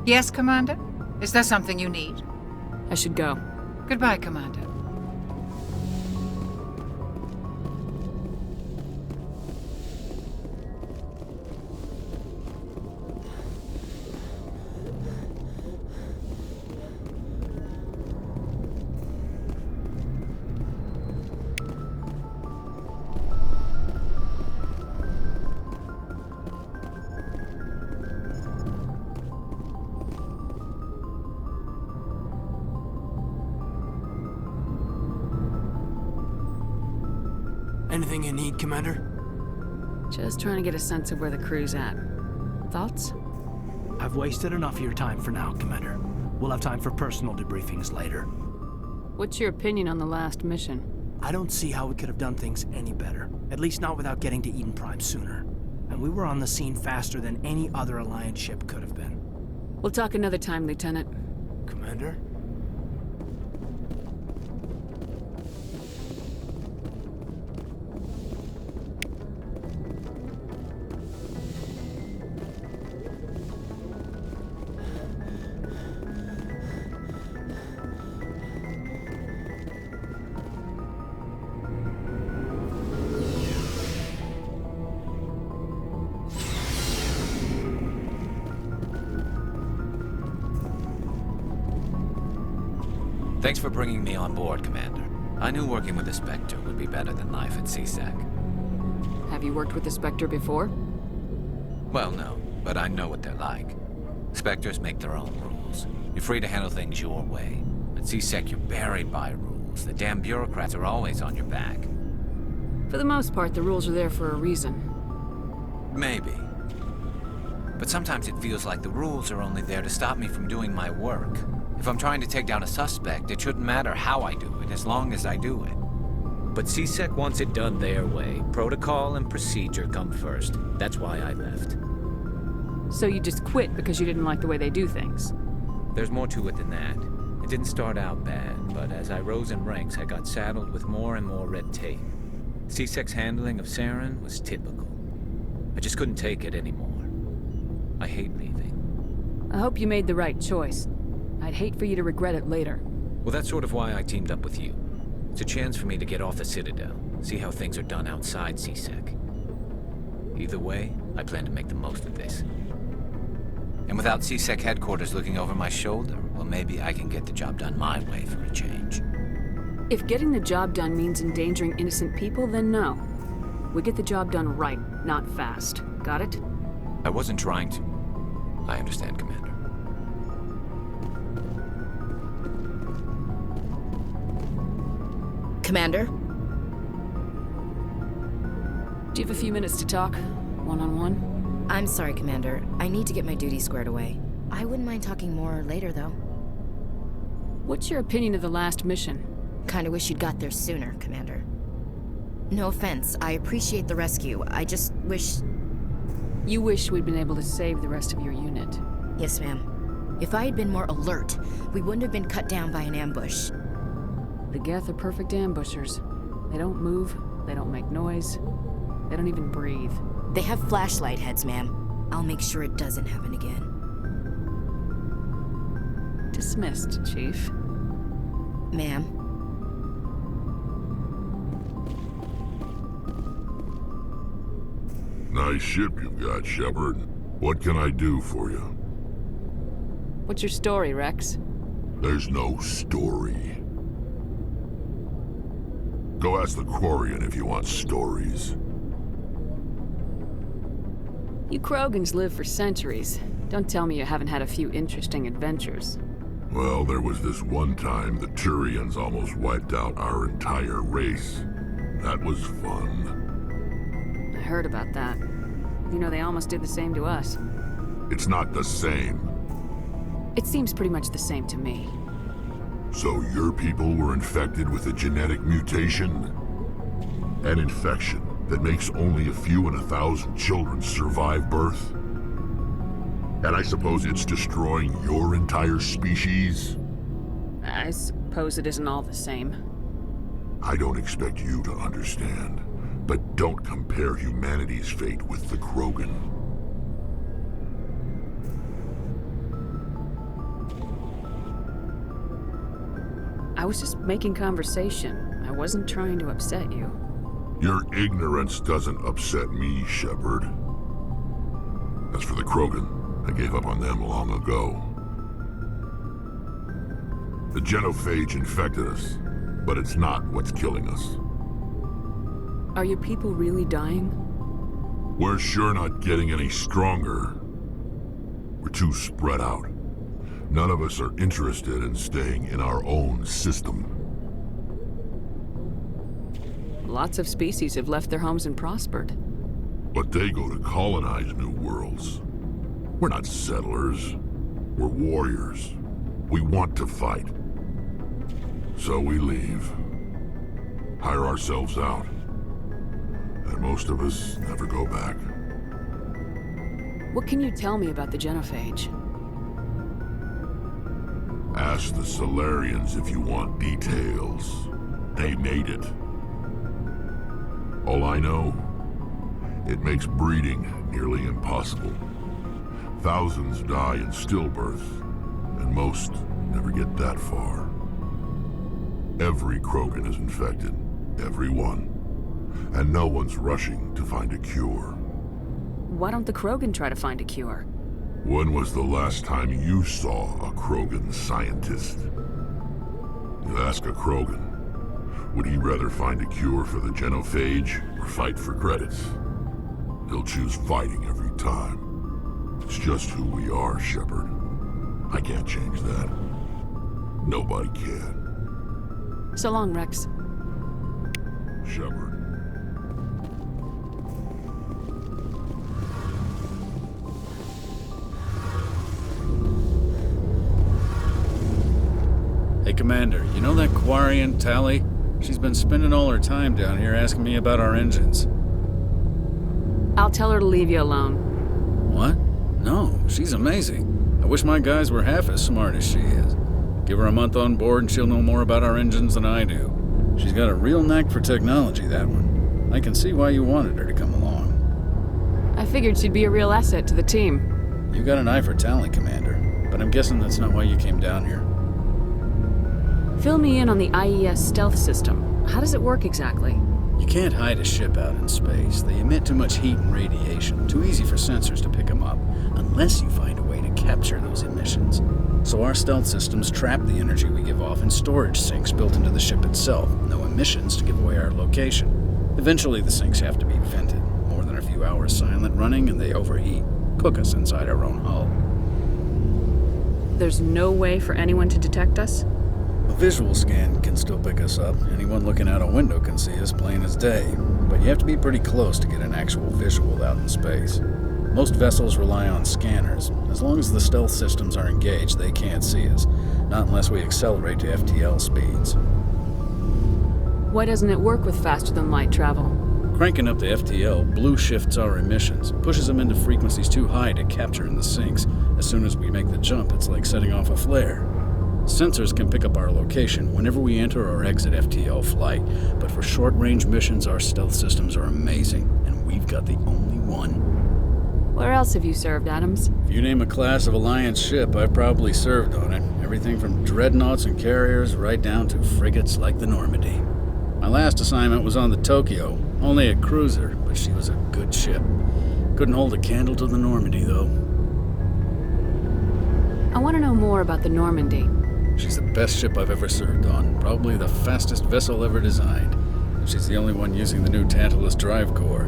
Yes, Commander? Is there something you need? I should go. Goodbye, Commander. Anything you need, Commander? Just trying to get a sense of where the crew's at. Thoughts? I've wasted enough of your time for now, Commander. We'll have time for personal debriefings later. What's your opinion on the last mission? I don't see how we could have done things any better. At least not without getting to Eden Prime sooner. And we were on the scene faster than any other Alliance ship could have been. We'll talk another time, Lieutenant. Commander? Thanks for bringing me on board, Commander. I knew working with the Spectre would be better than life at CSEC. Have you worked with the Spectre before? Well, no, but I know what they're like. Spectres make their own rules. You're free to handle things your way. At CSEC, you're buried by rules. The damn bureaucrats are always on your back. For the most part, the rules are there for a reason. Maybe. But sometimes it feels like the rules are only there to stop me from doing my work. If I'm trying to take down a suspect, it shouldn't matter how I do it, as long as I do it. But CSEC wants it done their way. Protocol and procedure come first. That's why I left. So you just quit because you didn't like the way they do things? There's more to it than that. It didn't start out bad, but as I rose in ranks, I got saddled with more and more red tape. CSEC's handling of Saren was typical. I just couldn't take it anymore. I hate leaving. I hope you made the right choice. I'd hate for you to regret it later. Well, that's sort of why I teamed up with you. It's a chance for me to get off the Citadel, see how things are done outside CSEC. Either way, I plan to make the most of this. And without CSEC headquarters looking over my shoulder, well, maybe I can get the job done my way for a change. If getting the job done means endangering innocent people, then no. We get the job done right, not fast. Got it? I wasn't trying to. I understand, Commander. Commander? Do you have a few minutes to talk? One-on-one? I'm sorry, Commander. I need to get my duties squared away. I wouldn't mind talking more later, though. What's your opinion of the last mission? Kinda wish you'd got there sooner, Commander. No offense, I appreciate the rescue. I just wish... You wish we'd been able to save the rest of your unit. Yes, ma'am. If I had been more alert, we wouldn't have been cut down by an ambush. The Geth are perfect ambushers. They don't move, they don't make noise, they don't even breathe. They have flashlight heads, ma'am. I'll make sure it doesn't happen again. Dismissed, Chief. Ma'am? Nice ship you've got, Shepard. What can I do for you? What's your story, Rex? There's no story. Go ask the Quarian if you want stories. You Krogans live for centuries. Don't tell me you haven't had a few interesting adventures. Well, there was this one time the Turians almost wiped out our entire race. That was fun. I heard about that. You know, they almost did the same to us. It's not the same. It seems pretty much the same to me. So your people were infected with a genetic mutation? An infection that makes only a few in 1,000 children survive birth? And I suppose it's destroying your entire species? I suppose it isn't all the same. I don't expect you to understand, but don't compare humanity's fate with the Krogan. I was just making conversation. I wasn't trying to upset you. Your ignorance doesn't upset me, Shepard. As for the Krogan, I gave up on them long ago. The genophage infected us, but it's not what's killing us. Are your people really dying? We're sure not getting any stronger. We're too spread out. None of us are interested in staying in our own system. Lots of species have left their homes and prospered. But they go to colonize new worlds. We're not settlers. We're warriors. We want to fight. So we leave. Hire ourselves out. And most of us never go back. What can you tell me about the genophage? Ask the Solarians if you want details. They made it. All I know, it makes breeding nearly impossible. Thousands die in stillbirth, and most never get that far. Every Krogan is infected, every one. And no one's rushing to find a cure. Why don't the Krogan try to find a cure? When was the last time you saw a Krogan scientist? You ask a Krogan, would he rather find a cure for the genophage or fight for credits? He'll choose fighting every time. It's just who we are, Shepard. I can't change that. Nobody can. So long, Rex. Shepard. Hey, Commander, you know that Quarian, Tally? She's been spending all her time down here asking me about our engines. I'll tell her to leave you alone. What? No, she's amazing. I wish my guys were half as smart as she is. Give her a month on board and she'll know more about our engines than I do. She's got a real knack for technology, that one. I can see why you wanted her to come along. I figured she'd be a real asset to the team. You got an eye for talent, Commander, but I'm guessing that's not why you came down here. Fill me in on the IES stealth system. How does it work exactly? You can't hide a ship out in space. They emit too much heat and radiation. Too easy for sensors to pick them up, unless you find a way to capture those emissions. So our stealth systems trap the energy we give off in storage sinks built into the ship itself. No emissions to give away our location. Eventually the sinks have to be vented. More than a few hours silent running and they overheat. Cook us inside our own hull. There's no way for anyone to detect us? A visual scan can still pick us up. Anyone looking out a window can see us plain as day. But you have to be pretty close to get an actual visual out in space. Most vessels rely on scanners. As long as the stealth systems are engaged, they can't see us. Not unless we accelerate to FTL speeds. Why doesn't it work with faster-than-light travel? Cranking up the FTL blue shifts our emissions, pushes them into frequencies too high to capture in the sinks. As soon as we make the jump, it's like setting off a flare. Sensors can pick up our location whenever we enter or exit FTL flight, but for short-range missions, our stealth systems are amazing, and we've got the only one. Where else have you served, Adams? If you name a class of Alliance ship, I've probably served on it. Everything from dreadnoughts and carriers right down to frigates like the Normandy. My last assignment was on the Tokyo, only a cruiser, but she was a good ship. Couldn't hold a candle to the Normandy, though. I want to know more about the Normandy. She's the best ship I've ever served on, probably the fastest vessel ever designed. And she's the only one using the new Tantalus drive core.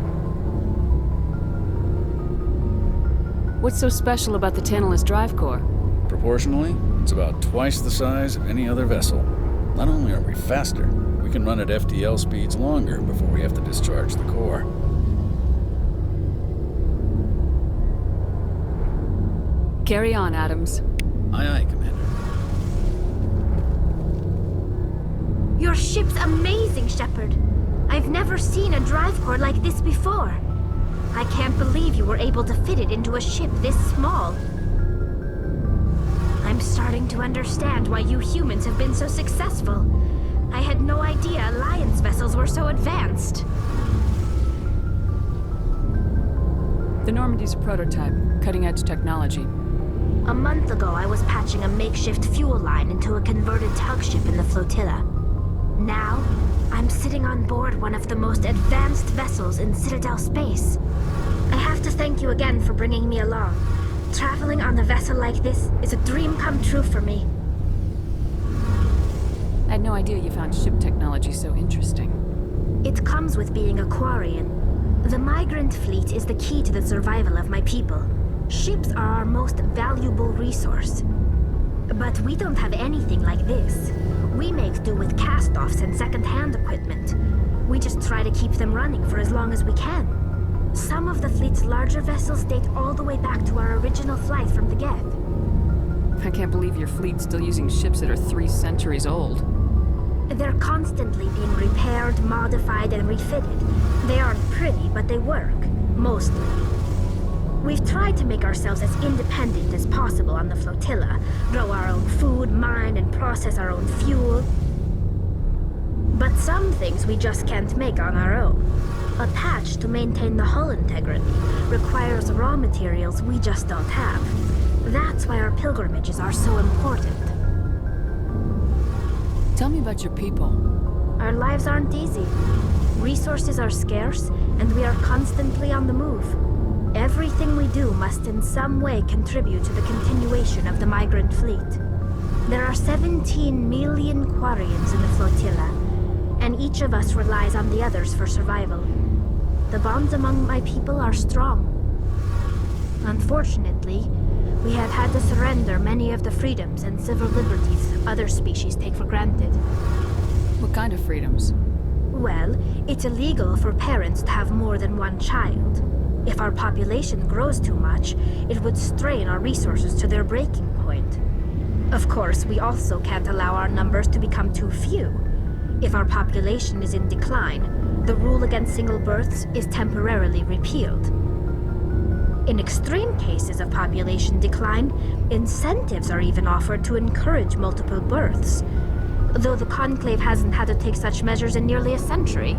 What's so special about the Tantalus drive core? Proportionally, it's about twice the size of any other vessel. Not only are we faster, we can run at FTL speeds longer before we have to discharge the core. Carry on, Adams. Aye, aye, Commander. Your ship's amazing, Shepard. I've never seen a drive core like this before. I can't believe you were able to fit it into a ship this small. I'm starting to understand why you humans have been so successful. I had no idea Alliance vessels were so advanced. The Normandy's a prototype, cutting-edge technology. A month ago, I was patching a makeshift fuel line into a converted tug ship in the flotilla. Now, I'm sitting on board one of the most advanced vessels in Citadel space. I have to thank you again for bringing me along. Traveling on a vessel like this is a dream come true for me. I had no idea you found ship technology so interesting. It comes with being a Quarian. The migrant fleet is the key to the survival of my people. Ships are our most valuable resource. But we don't have anything like this. We make do with cast-offs and second-hand equipment. We just try to keep them running for as long as we can. Some of the fleet's larger vessels date all the way back to our original flight from the Geth. I can't believe your fleet's still using ships that are 3 centuries old. They're constantly being repaired, modified, and refitted. They aren't pretty, but they work. Mostly. We've tried to make ourselves as independent as possible on the flotilla, grow our own food, mine, and process our own fuel. But some things we just can't make on our own. A patch to maintain the hull integrity requires raw materials we just don't have. That's why our pilgrimages are so important. Tell me about your people. Our lives aren't easy. Resources are scarce, and we are constantly on the move. Everything we do must in some way contribute to the continuation of the migrant fleet. There are 17 million Quarians in the flotilla, and each of us relies on the others for survival. The bonds among my people are strong. Unfortunately, we have had to surrender many of the freedoms and civil liberties other species take for granted. What kind of freedoms? Well, it's illegal for parents to have more than one child. If our population grows too much, it would strain our resources to their breaking point. Of course, we also can't allow our numbers to become too few. If our population is in decline, the rule against single births is temporarily repealed. In extreme cases of population decline, incentives are even offered to encourage multiple births, though the Conclave hasn't had to take such measures in nearly a century.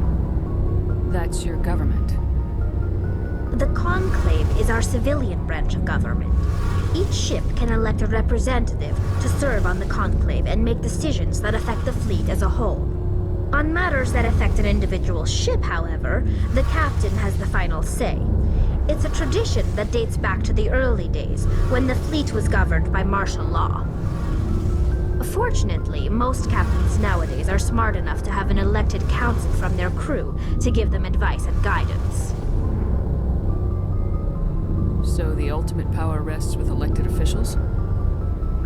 That's your government. The Conclave is our civilian branch of government. Each ship can elect a representative to serve on the Conclave and make decisions that affect the fleet as a whole. On matters that affect an individual ship, however, the captain has the final say. It's a tradition that dates back to the early days, when the fleet was governed by martial law. Fortunately, most captains nowadays are smart enough to have an elected council from their crew to give them advice and guidance. So the ultimate power rests with elected officials?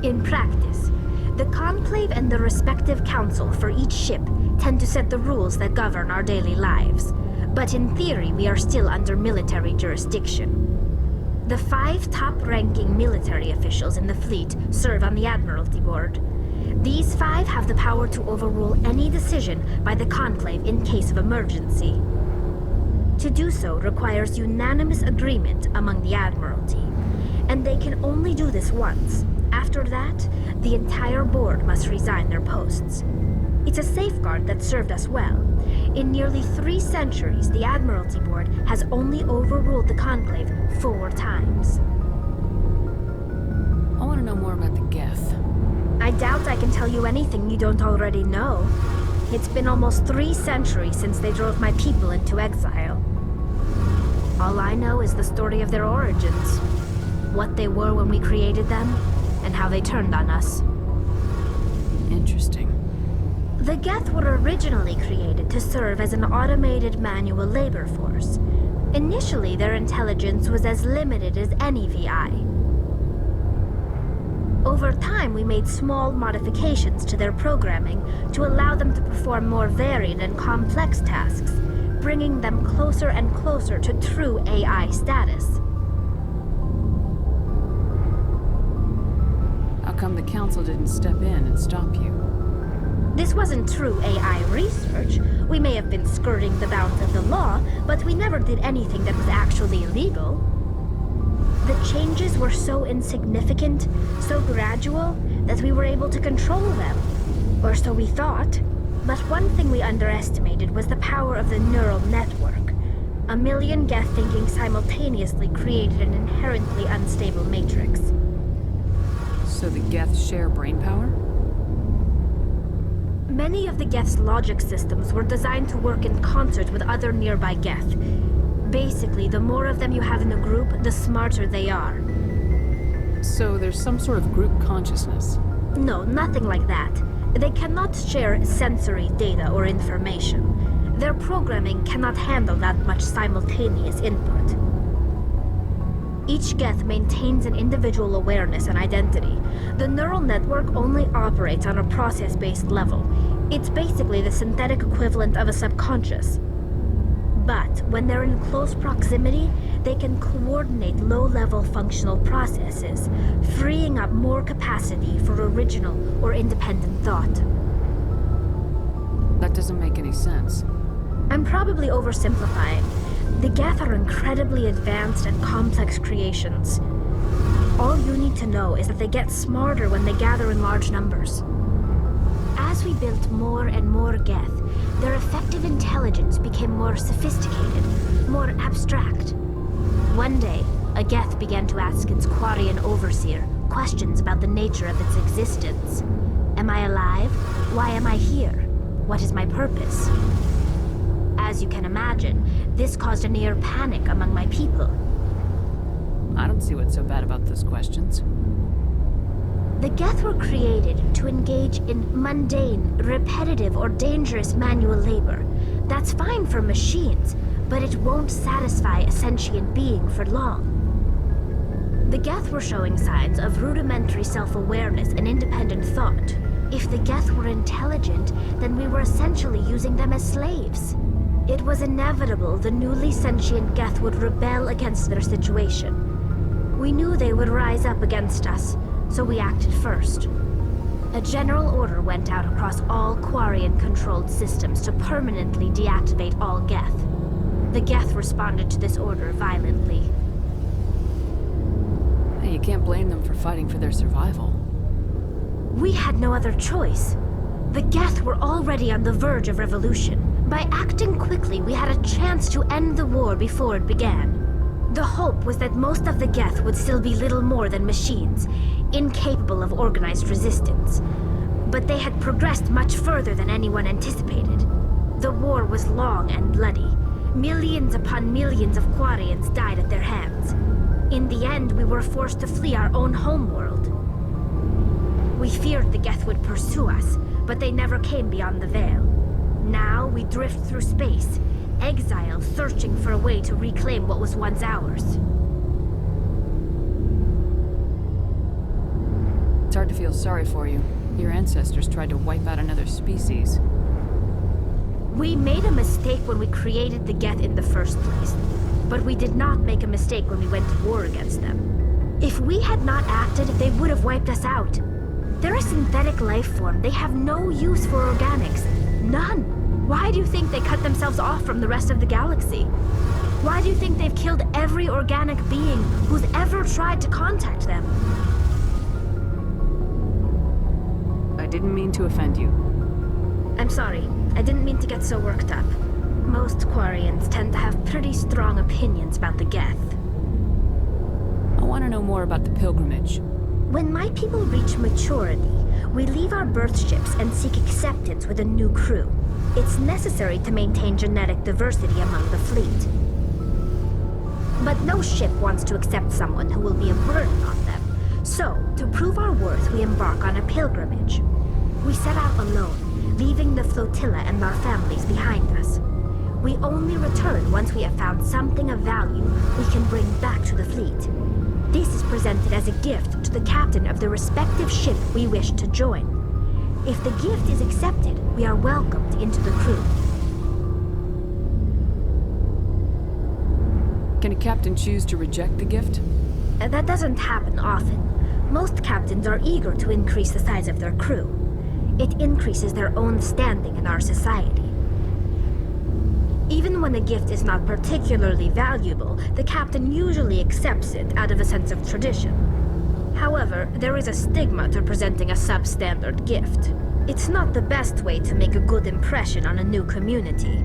In practice, the Conclave and the respective council for each ship tend to set the rules that govern our daily lives. But in theory, we are still under military jurisdiction. The 5 top-ranking military officials in the fleet serve on the Admiralty Board. These 5 have the power to overrule any decision by the Conclave in case of emergency. To do so requires unanimous agreement among the Admiralty, and they can only do this once. After that, the entire board must resign their posts. It's a safeguard that served us well. In nearly 3 centuries, the Admiralty Board has only overruled the Conclave 4 times. I want to know more about the Geth. I doubt I can tell you anything you don't already know. It's been almost 3 centuries since they drove my people into exile. All I know is the story of their origins, what they were when we created them, and how they turned on us. Interesting. The Geth were originally created to serve as an automated manual labor force. Initially, their intelligence was as limited as any VI. Over time, we made small modifications to their programming to allow them to perform more varied and complex tasks, bringing them closer and closer to true AI status. How come the council didn't step in and stop you? This wasn't true AI research. We may have been skirting the bounds of the law, but we never did anything that was actually illegal. The changes were so insignificant, so gradual, that we were able to control them. Or so we thought. But one thing we underestimated was the power of the neural network. A million Geth thinking simultaneously created an inherently unstable matrix. So the Geth share brainpower? Many of the Geth's logic systems were designed to work in concert with other nearby Geth. Basically, the more of them you have in a group, the smarter they are. So there's some sort of group consciousness. No, nothing like that. They cannot share sensory data or information. Their programming cannot handle that much simultaneous input. Each Geth maintains an individual awareness and identity. The neural network only operates on a process-based level. It's basically the synthetic equivalent of a subconscious. But when they're in close proximity, they can coordinate low-level functional processes, freeing up more capacity for original or independent thought. That doesn't make any sense. I'm probably oversimplifying. The Geth are incredibly advanced and complex creations. All you need to know is that they get smarter when they gather in large numbers. As we built more and more Geth, their effective intelligence became more sophisticated, more abstract. One day, a Geth began to ask its Quarian overseer questions about the nature of its existence. Am I alive? Why am I here? What is my purpose? As you can imagine, this caused a near panic among my people. I don't see what's so bad about those questions. The Geth were created to engage in mundane, repetitive, or dangerous manual labor. That's fine for machines, but it won't satisfy a sentient being for long. The Geth were showing signs of rudimentary self-awareness and independent thought. If the Geth were intelligent, then we were essentially using them as slaves. It was inevitable the newly sentient Geth would rebel against their situation. We knew they would rise up against us, so we acted first. A general order went out across all Quarian-controlled systems to permanently deactivate all Geth. The Geth responded to this order violently. Hey, you can't blame them for fighting for their survival. We had no other choice. The Geth were already on the verge of revolution. By acting quickly, we had a chance to end the war before it began. The hope was that most of the Geth would still be little more than machines, incapable of organized resistance. But they had progressed much further than anyone anticipated. The war was long and bloody. Millions upon millions of Quarians died at their hands. In the end, we were forced to flee our own homeworld. We feared the Geth would pursue us, but they never came beyond the Veil. Now we drift through space, exile searching for a way to reclaim what was once ours. It's hard to feel sorry for you. Your ancestors tried to wipe out another species. We made a mistake when we created the Geth in the first place, but we did not make a mistake when we went to war against them. If we had not acted, they would have wiped us out. They're a synthetic life form. They have no use for organics. None. Why do you think they cut themselves off from the rest of the galaxy? Why do you think they've killed every organic being who's ever tried to contact them? I didn't mean to offend you. I'm sorry. I didn't mean to get so worked up. Most Quarians tend to have pretty strong opinions about the Geth. I want to know more about the pilgrimage. When my people reach maturity, we leave our birth ships and seek acceptance with a new crew. It's necessary to maintain genetic diversity among the fleet. But no ship wants to accept someone who will be a burden on them. So, to prove our worth, we embark on a pilgrimage. We set out alone, leaving the flotilla and our families behind us. We only return once we have found something of value we can bring back to the fleet. This is presented as a gift to the captain of the respective ship we wish to join. If the gift is accepted, we are welcomed into the crew. Can a captain choose to reject the gift? That doesn't happen often. Most captains are eager to increase the size of their crew. It increases their own standing in our society. Even when a gift is not particularly valuable, the captain usually accepts it out of a sense of tradition. However, there is a stigma to presenting a substandard gift. It's not the best way to make a good impression on a new community.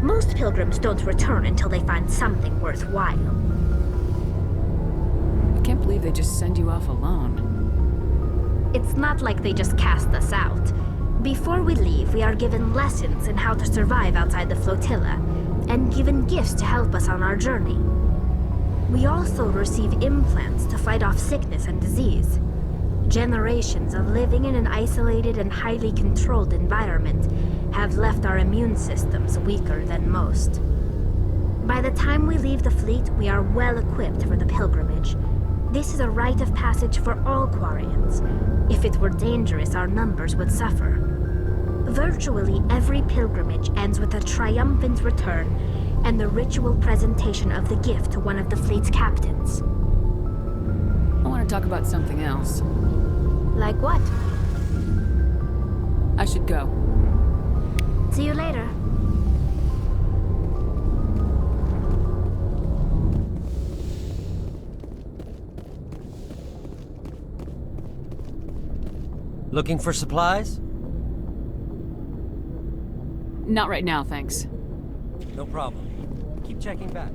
Most pilgrims don't return until they find something worthwhile. I can't believe they just send you off alone. It's not like they just cast us out. Before we leave, we are given lessons in how to survive outside the flotilla, and given gifts to help us on our journey. We also receive implants to fight off sickness and disease. Generations of living in an isolated and highly controlled environment have left our immune systems weaker than most. By the time we leave the fleet, we are well equipped for the pilgrimage. This is a rite of passage for all Quarians. If it were dangerous, our numbers would suffer. Virtually every pilgrimage ends with a triumphant return and the ritual presentation of the gift to one of the fleet's captains. I want to talk about something else. Like what? I should go. See you later. Looking for supplies? Not right now, thanks. No problem. Keep checking back.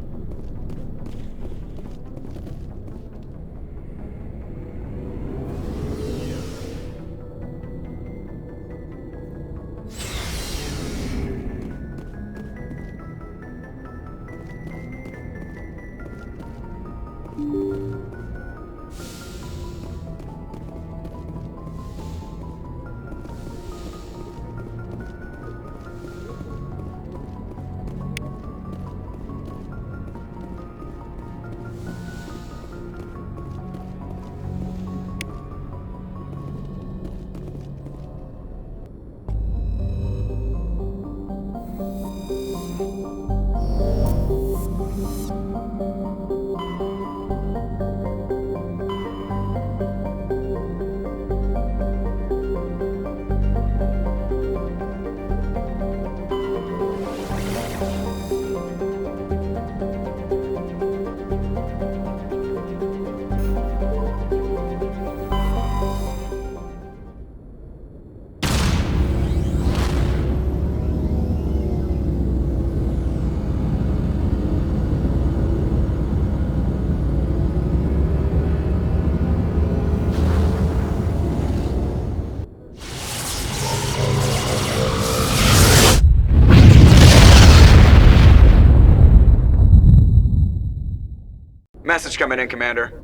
Message coming in, Commander.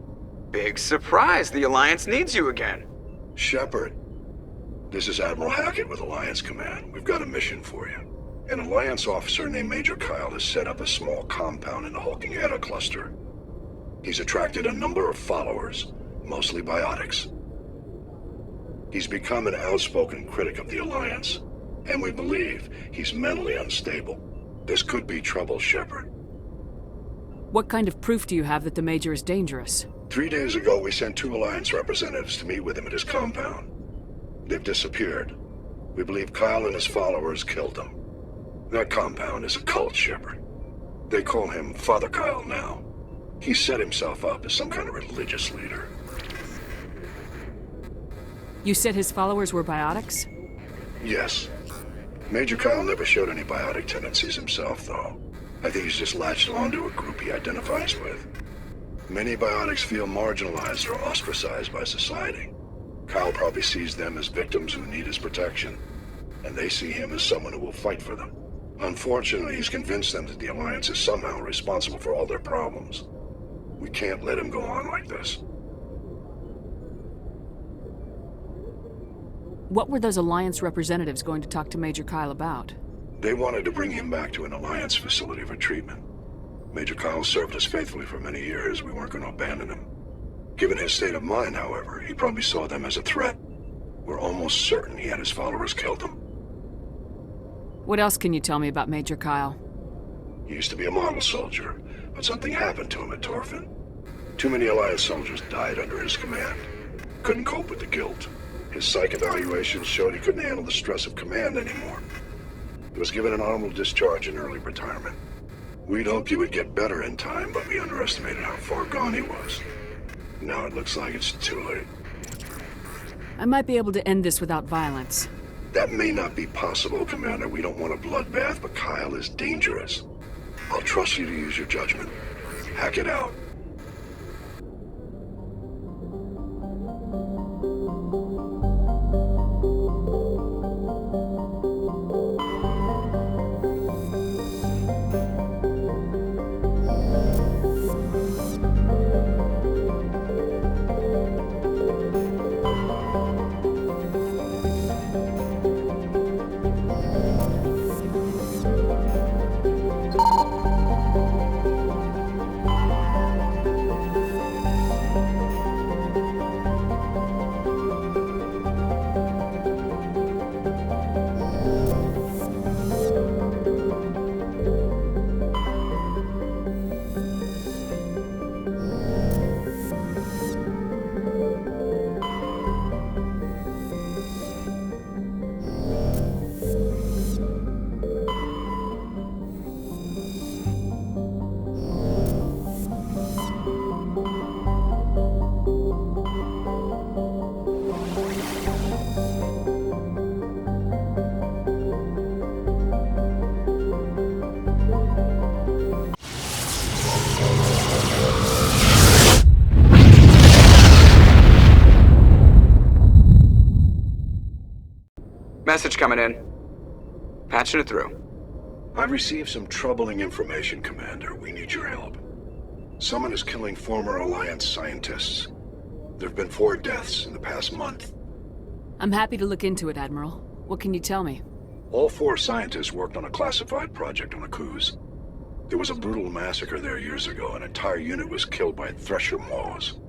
Big surprise, the Alliance needs you again. Shepard, this is Admiral Hackett with Alliance Command. We've got a mission for you. An Alliance officer named Major Kyle has set up a small compound in the Hulking Eta cluster. He's attracted a number of followers, mostly biotics. He's become an outspoken critic of the Alliance, and we believe he's mentally unstable. This could be trouble, Shepard. What kind of proof do you have that the Major is dangerous? 3 days ago, we sent 2 Alliance representatives to meet with him at his compound. They've disappeared. We believe Kyle and his followers killed them. That compound is a cult, Shepard. They call him Father Kyle now. He set himself up as some kind of religious leader. You said his followers were biotics? Yes. Major Kyle never showed any biotic tendencies himself, though. I think he's just latched onto a group he identifies with. Many biotics feel marginalized or ostracized by society. Kyle probably sees them as victims who need his protection, and they see him as someone who will fight for them. Unfortunately, he's convinced them that the Alliance is somehow responsible for all their problems. We can't let him go on like this. What were those Alliance representatives going to talk to Major Kyle about? They wanted to bring him back to an Alliance facility for treatment. Major Kyle served us faithfully for many years. We weren't going to abandon him. Given his state of mind, however, he probably saw them as a threat. We're almost certain he had his followers kill them. What else can you tell me about Major Kyle? He used to be a model soldier, but something happened to him at Torfin. Too many Alliance soldiers died under his command. Couldn't cope with the guilt. His psych evaluations showed he couldn't handle the stress of command anymore. He was given an honorable discharge in early retirement. We'd hoped he would get better in time, but we underestimated how far gone he was. Now it looks like it's too late. I might be able to end this without violence. That may not be possible, Commander. We don't want a bloodbath, but Kyle is dangerous. I'll trust you to use your judgment. Hack it out. coming in. Patching it through. I've received some troubling information, Commander. We need your help. Someone is killing former Alliance scientists. There have been 4 deaths in the past month. I'm happy to look into it, Admiral. What can you tell me? All 4 scientists worked on a classified project on Akuz. There was a brutal massacre there years ago. An entire unit was killed by Thresher maws.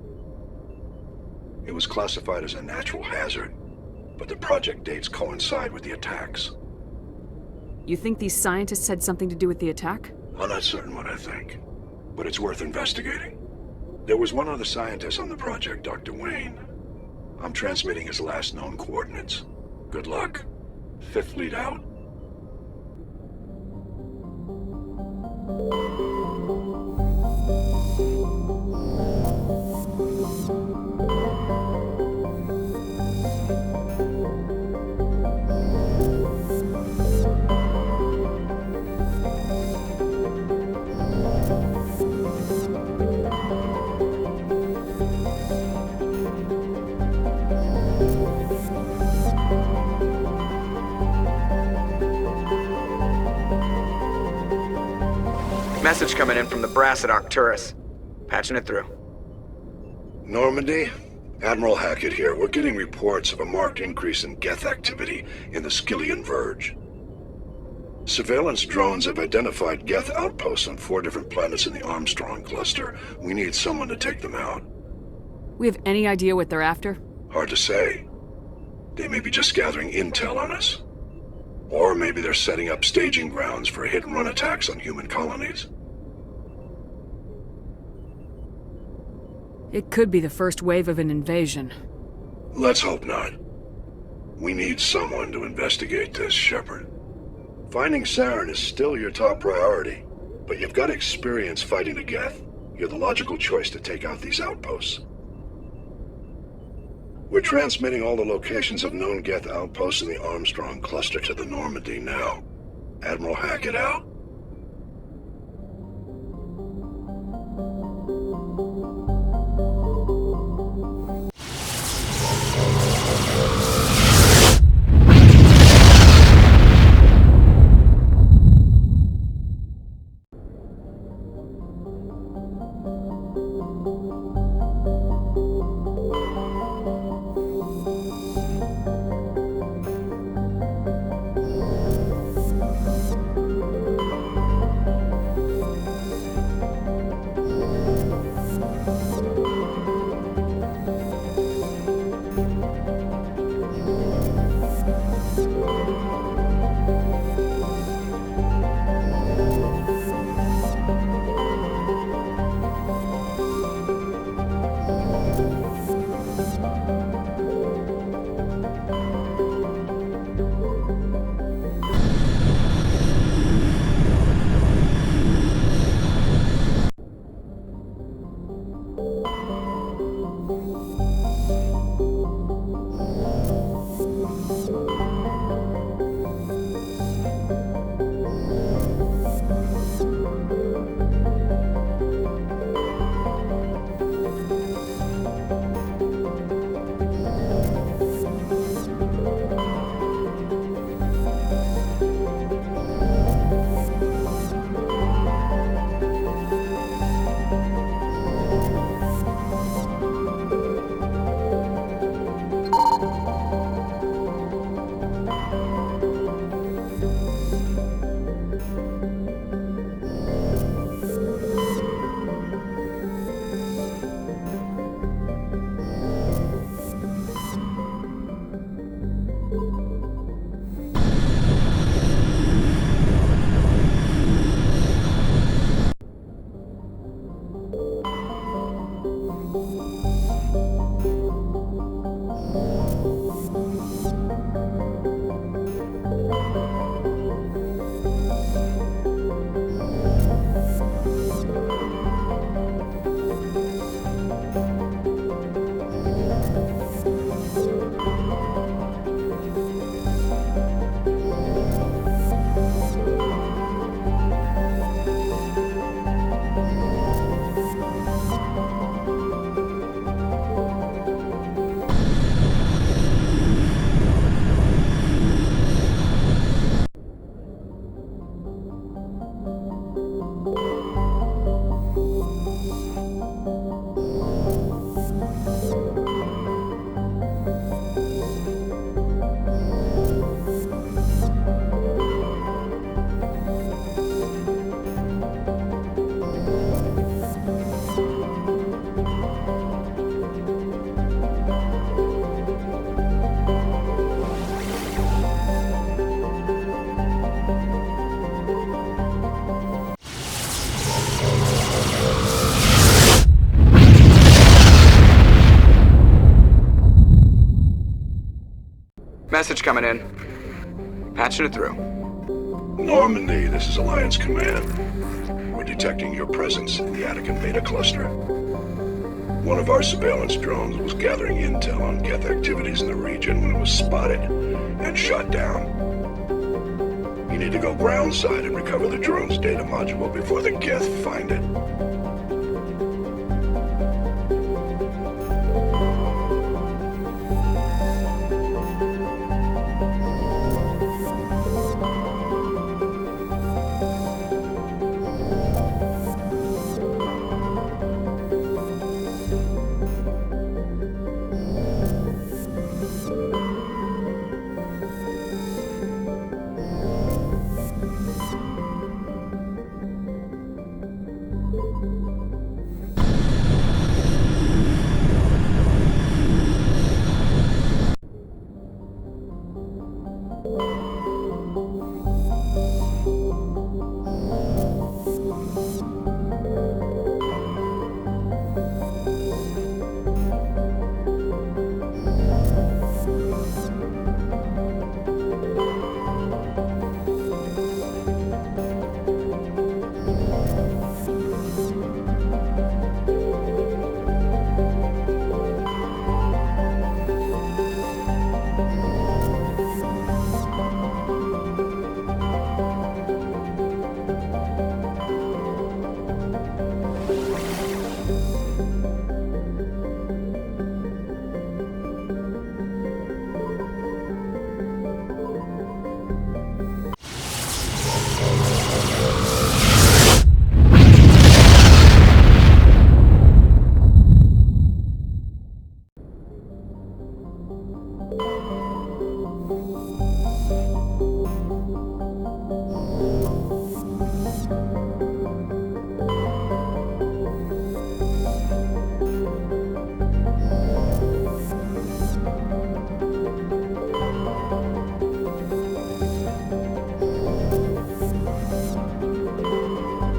It was classified as a natural hazard, but the project dates coincide with the attacks. You think these scientists had something to do with the attack? I'm not certain what I think, but it's worth investigating. There was one other scientist on the project, Dr. Wayne. I'm transmitting his last known coordinates. Good luck. 5th Fleet out. Message coming in from the brass at Arcturus. Patching it through. Normandy? Admiral Hackett here. We're getting reports of a marked increase in Geth activity in the Skyllian Verge. Surveillance drones have identified Geth outposts on 4 different planets in the Armstrong cluster. We need someone to take them out. We have any idea what they're after? Hard to say. They may be just gathering intel on us. Or maybe they're setting up staging grounds for hit-and-run attacks on human colonies. It could be the first wave of an invasion. Let's hope not. We need someone to investigate this, Shepard. Finding Saren is still your top priority, but you've got experience fighting the Geth. You're the logical choice to take out these outposts. We're transmitting all the locations of known Geth outposts in the Armstrong cluster to the Normandy now. Admiral Hackett out. Message coming in. Patching it through. Normandy, this is Alliance Command. We're detecting your presence in the Attican Beta cluster. One of our surveillance drones was gathering intel on Geth activities in the region when it was spotted and shot down. You need to go groundside and recover the drone's data module before the Geth find it.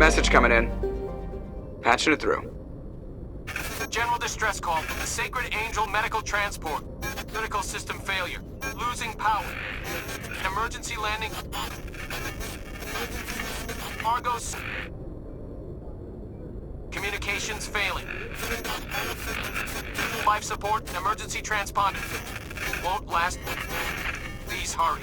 Message coming in. Patching it through. General distress call from the Sacred Angel Medical Transport. Critical system failure. Losing power. An emergency landing. Argos. Communications failing. Life support and emergency transponder. Won't last. Please hurry.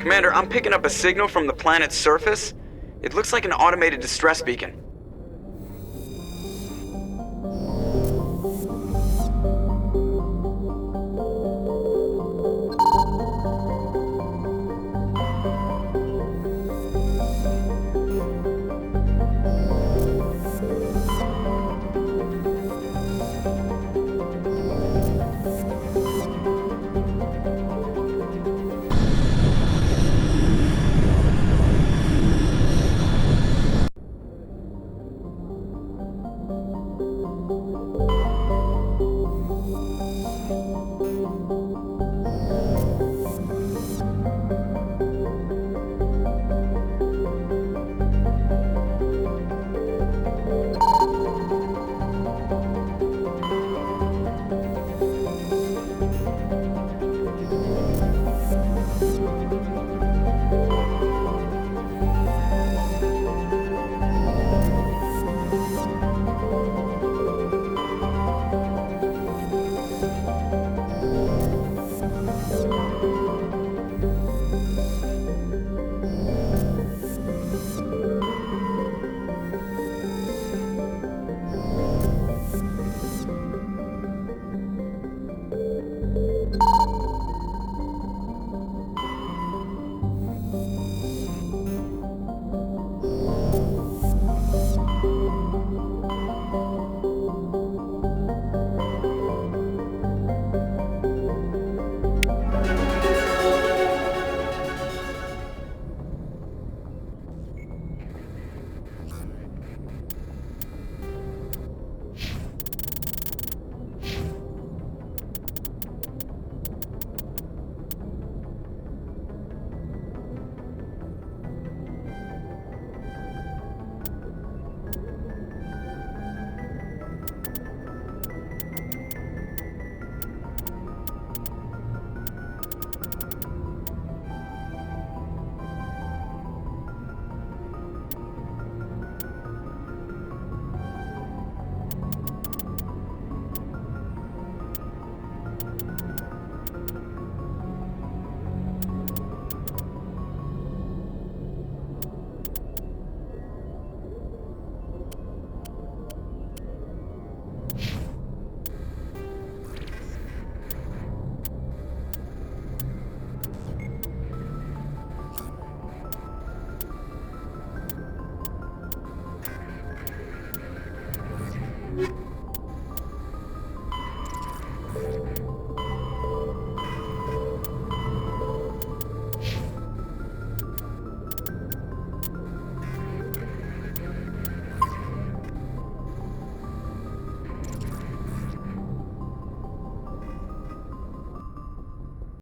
Commander, I'm picking up a signal from the planet's surface. It looks like an automated distress beacon.